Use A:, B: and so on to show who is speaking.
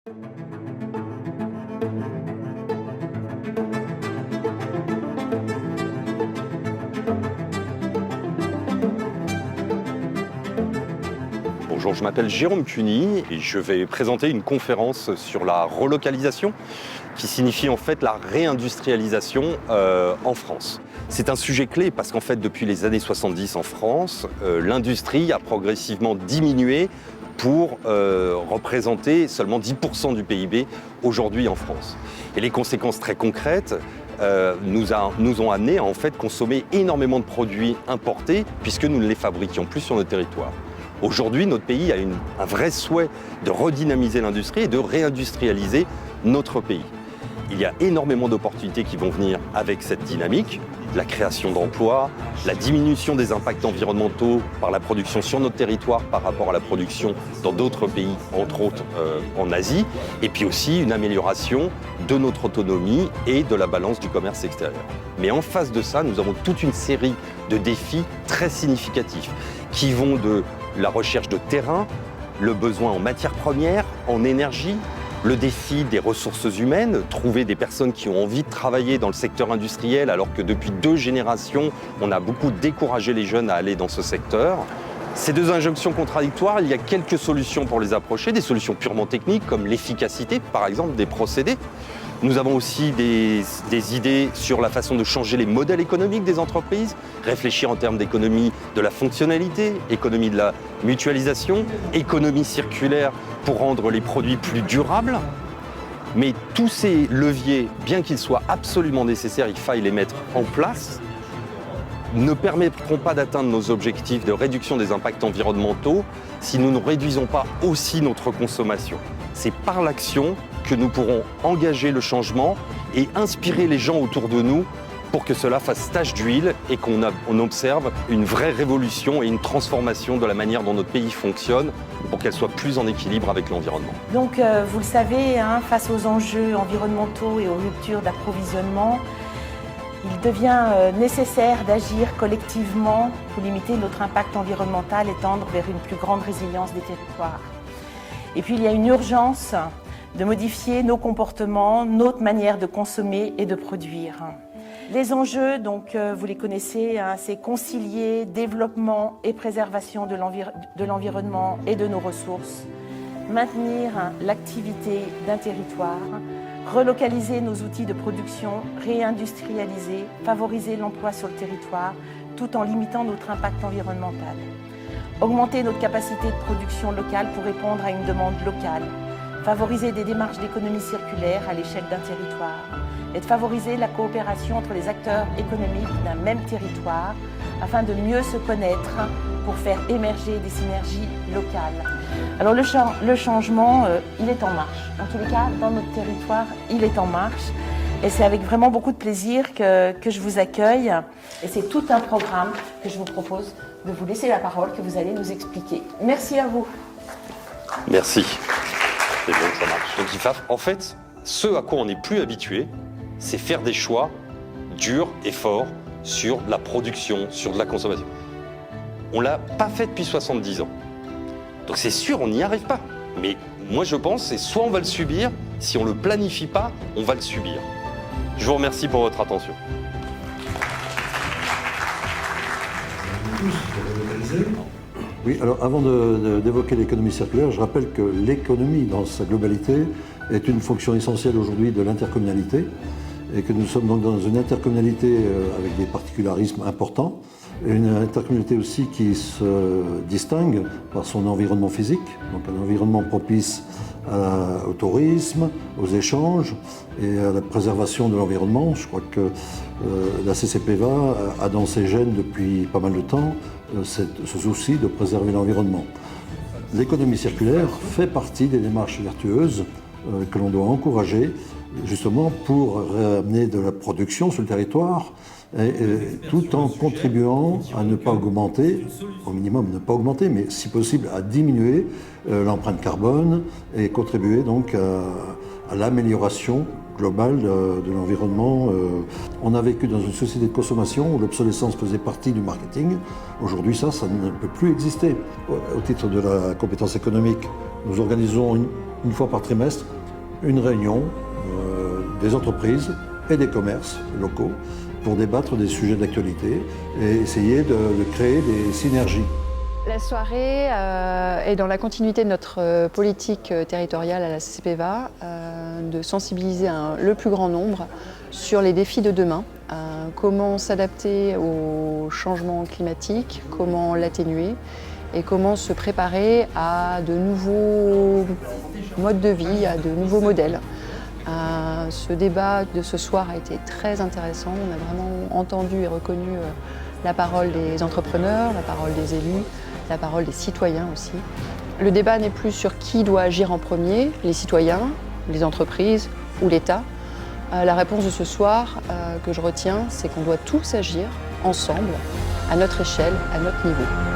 A: Bonjour, je m'appelle Jérôme Cuny et je vais présenter une conférence sur la relocalisation, qui signifie en fait la réindustrialisation en France. C'est un sujet clé parce qu'en fait, depuis les années 70 en France, l'industrie a progressivement diminué pour représenter seulement 10% du PIB aujourd'hui en France. Et les conséquences très concrètes nous ont amené à en fait consommer énormément de produits importés puisque nous ne les fabriquions plus sur notre territoire. Aujourd'hui, notre pays a un vrai souhait de redynamiser l'industrie et de réindustrialiser notre pays. Il y a énormément d'opportunités qui vont venir avec cette dynamique, la création d'emplois, la diminution des impacts environnementaux par la production sur notre territoire par rapport à la production dans d'autres pays, entre autres en Asie, et puis aussi une amélioration de notre autonomie et de la balance du commerce extérieur. Mais en face de ça, nous avons toute une série de défis très significatifs qui vont de la recherche de terrain, le besoin en matières premières, en énergie, le défi des ressources humaines, trouver des personnes qui ont envie de travailler dans le secteur industriel alors que depuis 2 générations, on a beaucoup découragé les jeunes à aller dans ce secteur. Ces 2 injonctions contradictoires, il y a quelques solutions pour les approcher, des solutions purement techniques comme l'efficacité, par exemple, des procédés. Nous avons aussi des idées sur la façon de changer les modèles économiques des entreprises, réfléchir en termes d'économie de la fonctionnalité, économie de la mutualisation, économie circulaire pour rendre les produits plus durables. Mais tous ces leviers, bien qu'ils soient absolument nécessaires, il faille les mettre en place, ne permettront pas d'atteindre nos objectifs de réduction des impacts environnementaux si nous ne réduisons pas aussi notre consommation. C'est par l'action que nous pourrons engager le changement et inspirer les gens autour de nous pour que cela fasse tache d'huile et qu'on observe une vraie révolution et une transformation de la manière dont notre pays fonctionne pour qu'elle soit plus en équilibre avec l'environnement.
B: Donc vous le savez, face aux enjeux environnementaux et aux ruptures d'approvisionnement, il devient nécessaire d'agir collectivement pour limiter notre impact environnemental et tendre vers une plus grande résilience des territoires. Et puis il y a une urgence de modifier nos comportements, notre manière de consommer et de produire. Les enjeux, donc, vous les connaissez, c'est concilier développement et préservation de l'environnement et de nos ressources, maintenir l'activité d'un territoire, relocaliser nos outils de production, réindustrialiser, favoriser l'emploi sur le territoire, tout en limitant notre impact environnemental. Augmenter notre capacité de production locale pour répondre à une demande locale, favoriser des démarches d'économie circulaire à l'échelle d'un territoire et de favoriser la coopération entre les acteurs économiques d'un même territoire afin de mieux se connaître pour faire émerger des synergies locales. Alors le changement, il est en marche. En tous les cas, dans notre territoire, il est en marche. Et c'est avec vraiment beaucoup de plaisir que je vous accueille. Et c'est tout un programme que je vous propose de vous laisser la parole, que vous allez nous expliquer. Merci à vous.
A: Merci. C'est bien que ça marche. Donc IFAF, en fait, ce à quoi on n'est plus habitué, c'est faire des choix durs et forts sur la production, sur de la consommation. On ne l'a pas fait depuis 70 ans. Donc c'est sûr, on n'y arrive pas. Mais moi je pense, c'est soit on va le subir, si on ne le planifie pas, on va le subir. Je vous remercie pour votre attention.
C: Oui, alors avant d'évoquer l'économie circulaire, je rappelle que l'économie dans sa globalité est une fonction essentielle aujourd'hui de l'intercommunalité et que nous sommes donc dans une intercommunalité avec des particularismes importants, une intercommunalité aussi qui se distingue par son environnement physique, donc un environnement propice au tourisme, aux échanges et à la préservation de l'environnement. Je crois que la CCPVA a dans ses gènes depuis pas mal de temps ce souci de préserver l'environnement. L'économie circulaire fait partie des démarches vertueuses que l'on doit encourager justement pour ramener de la production sur le territoire tout en contribuant à ne pas augmenter, au minimum ne pas augmenter, mais si possible à diminuer l'empreinte carbone et contribuer donc à l'amélioration globale de l'environnement. On a vécu dans une société de consommation où l'obsolescence faisait partie du marketing. Aujourd'hui, ça ne peut plus exister. Au titre de la compétence économique, nous organisons une fois par trimestre, une réunion des entreprises et des commerces locaux pour débattre des sujets d'actualité et essayer de créer des synergies.
D: La soirée est dans la continuité de notre politique territoriale à la CCPEVA, de sensibiliser le plus grand nombre sur les défis de demain, comment s'adapter au changement climatique, comment l'atténuer et comment se préparer à de nouveaux modes de vie, à de nouveaux modèles. Ce débat de ce soir a été très intéressant. On a vraiment entendu et reconnu la parole des entrepreneurs, la parole des élus, la parole des citoyens aussi. Le débat n'est plus sur qui doit agir en premier, les citoyens, les entreprises ou l'État. La réponse de ce soir que je retiens, c'est qu'on doit tous agir ensemble, à notre échelle, à notre niveau.